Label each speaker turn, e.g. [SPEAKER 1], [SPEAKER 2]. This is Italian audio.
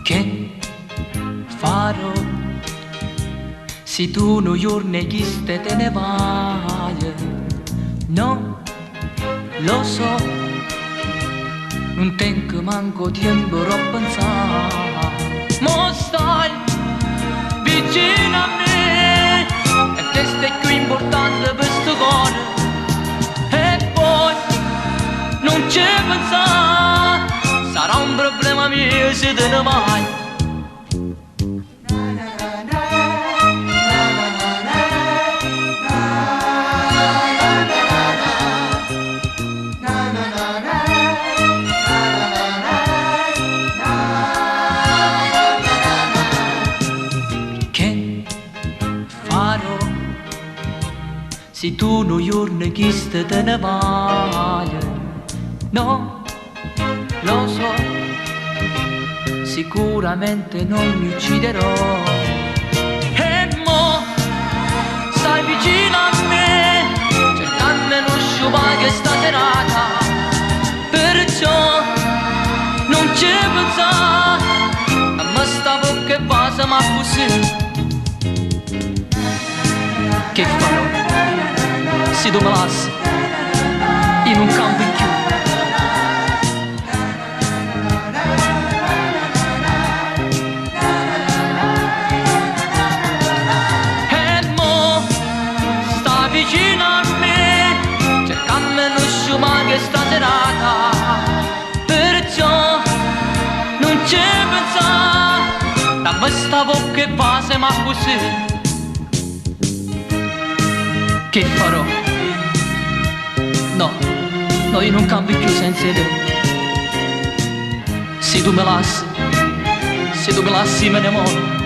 [SPEAKER 1] Che farò se tu non giorni chiste te ne vai? No, lo so, non tengo manco tempo a pensare. Ma stai vicino a me, e questo è più importante per sto cuore. E poi non ci pensare, sarà un problema mio se te ne vai. Che farò se tu non giorni chiste te ne vai? No, lo so, sicuramente non mi ucciderò. E mo stai vicino a me, cercando non sciupare questa serata. Perciò non ci pensare, a me stavo che passa ma così. Che farò se tu me lasci in un campo in più? Vicino a me, cercando non sciupare questa serata. Perciò non ci pensare, da me stavo che passa ma così. Che farò? No, no, io non cambio più senza te. Se tu me lasci me ne muoio.